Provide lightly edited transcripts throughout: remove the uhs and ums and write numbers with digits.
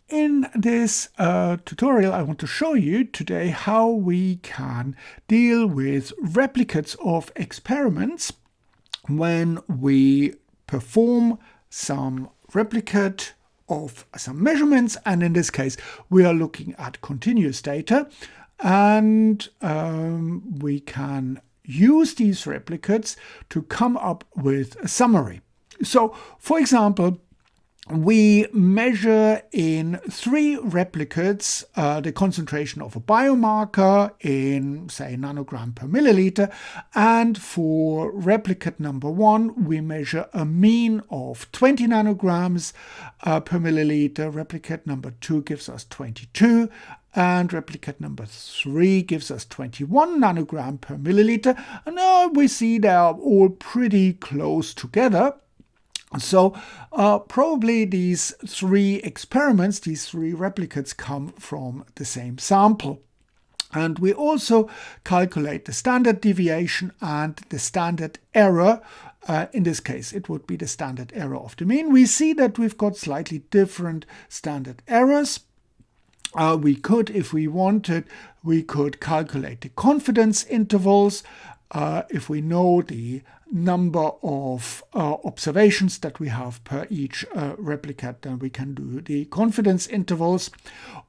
In this tutorial, I want to show you today how we can deal with replicates of experiments when we perform some replicate of some measurements, and in this case we are looking at continuous data, and we can use these replicates to come up with a summary. So, for example, we measure in 3 replicates the concentration of a biomarker in, say, nanogram per milliliter, and for replicate number 1 we measure a mean of 20 nanograms per milliliter. Replicate number 2 gives us 22, and replicate number 3 gives us 21 nanogram per milliliter. And now we see they are all pretty close together. So probably these 3 experiments, these 3 replicates, come from the same sample. And we also calculate the standard deviation and the standard error. In this case, it would be the standard error of the mean. We see that we've got slightly different standard errors. We could, if we wanted, we could calculate the confidence intervals. If we know the number of observations that we have per each replicate, then we can do the confidence intervals.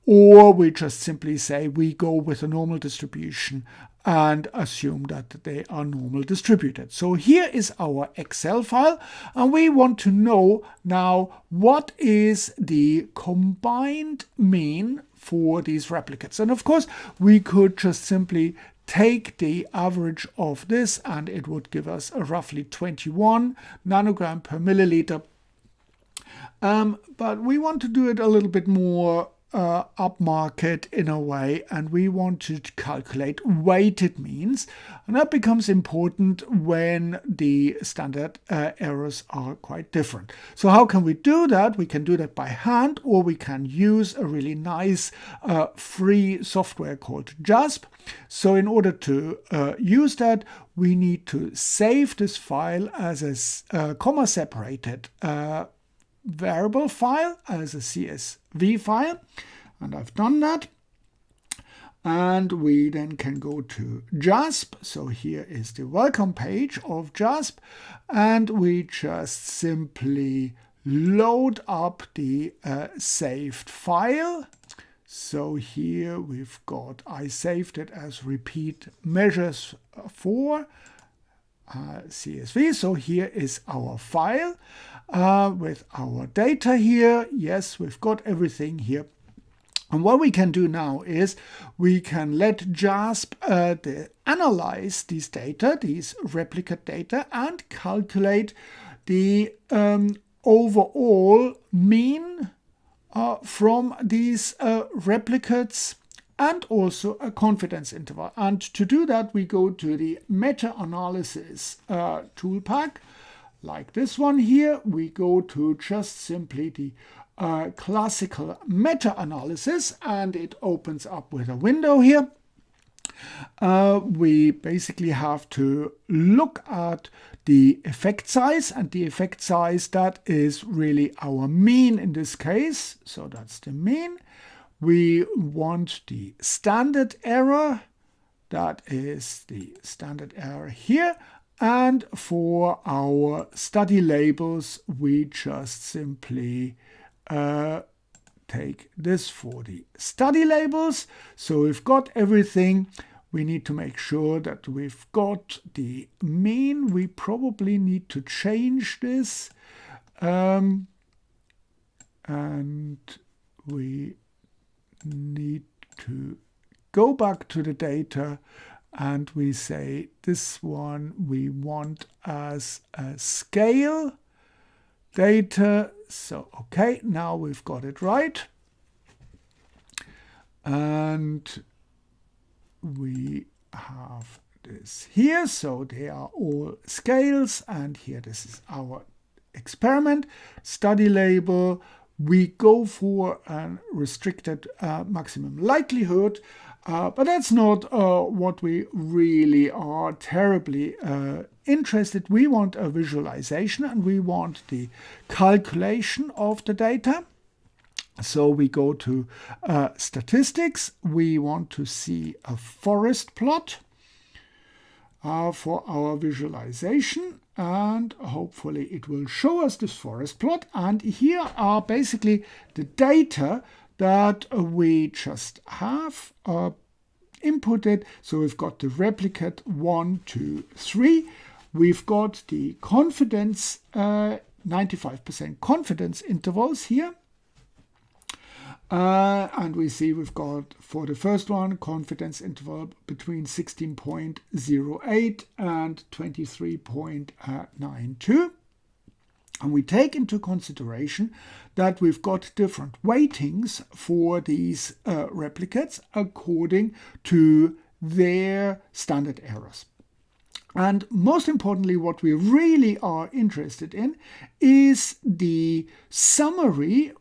Or we just simply say we go with a normal distribution and assume that they are normal distributed. So here is our Excel file, and we want to know now what is the combined mean for these replicates. And of course, we could just simply take the average of this, and it would give us a roughly 21 nanogram per milliliter. But we want to do it a little bit more upmarket in a way, and we want to calculate weighted means, and that becomes important when the standard errors are quite different. So how can we do that? We can do that by hand, or we can use a really nice free software called JASP. So in order to use that, we need to save this file as a comma separated variable file, as a CSV file, and I've done that. And we then can go to JASP. So here is the welcome page of JASP, and we just simply load up the saved file. So here we've got, I saved it as repeat measures for CSV. So here is our file with our data here. Yes, we've got everything here. And what we can do now is we can let JASP analyze these data, these replicate data, and calculate the overall mean from these replicates, and also a confidence interval. And to do that, we go to the meta-analysis tool pack, like this one here. We go to just simply the classical meta-analysis, and it opens up with a window here. We basically have to look at the effect size, and the effect size, that is really our mean in this case. So that's the mean. We want the standard error, that is the standard error here. And for our study labels, we just simply take this for the study labels. So we've got everything. We need to make sure that we've got the mean. We probably need to change this. And we need to go back to the data, and we say this one we want as a scale data. So okay, now we've got it right, and we have this here. So they are all scales, and here this is our experiment study label. We go for a restricted maximum likelihood, but that's not what we really are terribly interested. We want a visualization, and we want the calculation of the data. So we go to statistics. We want to see a forest plot for our visualization, and hopefully it will show us this forest plot. And here are basically the data that we just have inputted. So we've got the replicate 1, 2, 3. We've got the confidence, 95% confidence intervals here. And we see we've got, for the first one, confidence interval between 16.08 and 23.92. And we take into consideration that we've got different weightings for these replicates according to their standard errors. And most importantly, what we really are interested in is the summary.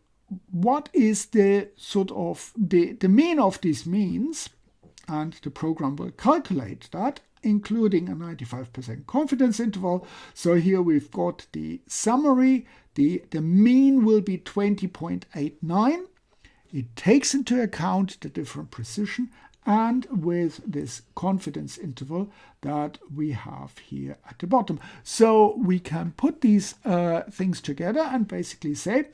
What is the sort of the mean of these means, and the program will calculate that, including a 95% confidence interval. So here we've got the summary. The mean will be 20.89. It takes into account the different precision and with this confidence interval that we have here at the bottom. So we can put these things together and basically say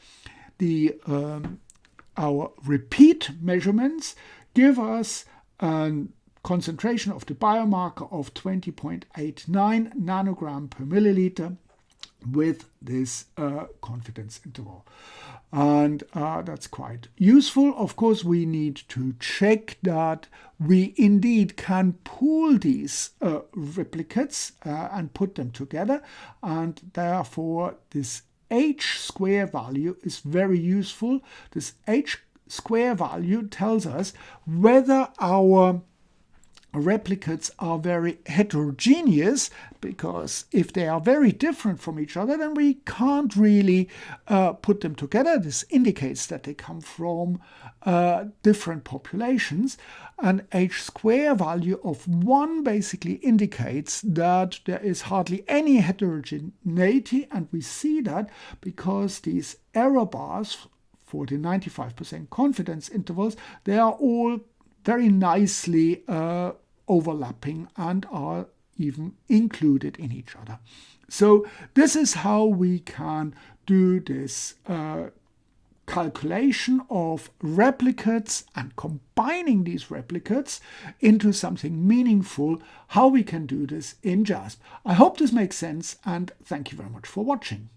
our repeat measurements give us a concentration of the biomarker of 20.89 nanogram per milliliter with this confidence interval. And that's quite useful. Of course, we need to check that we indeed can pool these replicates and put them together, and therefore this H-square value is very useful. This H-square value tells us whether our replicates are very heterogeneous, because if they are very different from each other, then we can't really put them together. This indicates that they come from different populations. An H-square value of 1 basically indicates that there is hardly any heterogeneity, and we see that because these error bars for the 95% confidence intervals, they are all very nicely overlapping and are even included in each other. So this is how we can do this calculation of replicates and combining these replicates into something meaningful, how we can do this in JASP. I hope this makes sense, and thank you very much for watching.